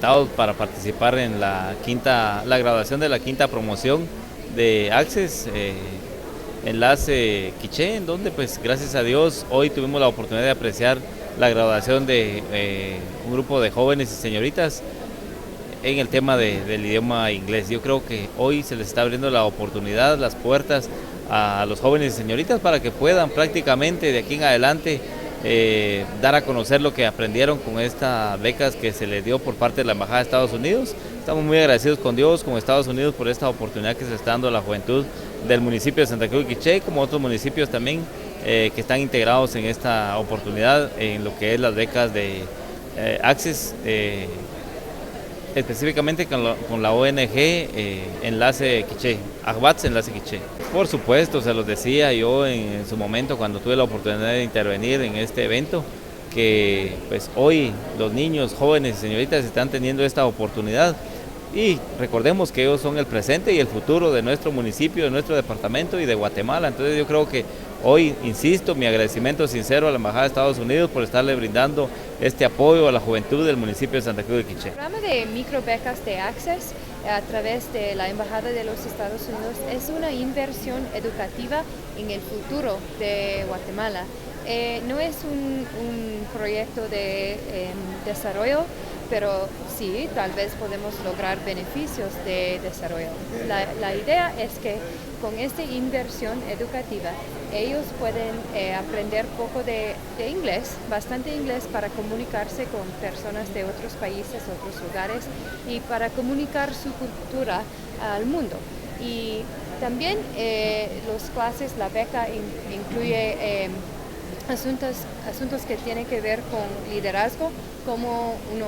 invitados para participar en la graduación de la quinta promoción de Access Enlace Quiché, en donde pues gracias a Dios hoy tuvimos la oportunidad de apreciar la graduación de un grupo de jóvenes y señoritas en el tema del idioma inglés. Yo creo que hoy se les está abriendo la oportunidad, las puertas a los jóvenes y señoritas para que puedan prácticamente de aquí en adelante dar a conocer lo que aprendieron con estas becas que se les dio por parte de la Embajada de Estados Unidos. Estamos muy agradecidos con Dios, con Estados Unidos, por esta oportunidad que se está dando a la juventud del municipio de Santa Cruz de Quiché, como otros municipios también que están integrados en esta oportunidad en lo que es las becas de Access, específicamente con la ONG Enlace Quiché, Agbats Enlace Quiché. Por supuesto, se los decía yo en su momento cuando tuve la oportunidad de intervenir en este evento, que pues hoy los niños, jóvenes y señoritas están teniendo esta oportunidad y recordemos que ellos son el presente y el futuro de nuestro municipio, de nuestro departamento y de Guatemala. Entonces yo creo que hoy, insisto, mi agradecimiento sincero a la Embajada de Estados Unidos por estarle brindando este apoyo a la juventud del municipio de Santa Cruz de Quiché. El programa de microbecas de Access a través de la Embajada de los Estados Unidos es una inversión educativa en el futuro de Guatemala. No es un proyecto de desarrollo, pero sí, tal vez podemos lograr beneficios de desarrollo. La idea es que con esta inversión educativa ellos pueden aprender poco de inglés, bastante inglés, para comunicarse con personas de otros países, otros lugares, y para comunicar su cultura al mundo. Y también las clases, la beca incluye asuntos que tienen que ver con liderazgo, cómo uno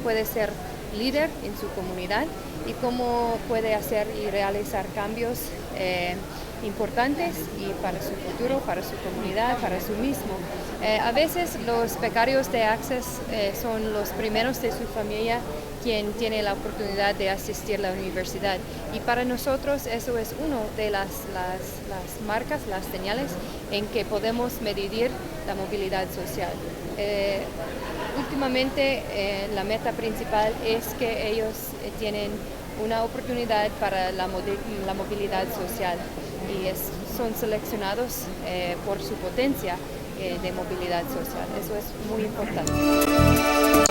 puede ser líder en su comunidad y cómo puede hacer y realizar cambios importantes y para su futuro, para su comunidad, para su mismo. A veces los becarios de Access son los primeros de su familia quien tiene la oportunidad de asistir a la universidad, y para nosotros eso es una de las marcas, las señales en que podemos medir la movilidad social. Últimamente la meta principal es que ellos tienen una oportunidad para la movilidad social y son seleccionados por su potencia de movilidad social. Eso es muy importante.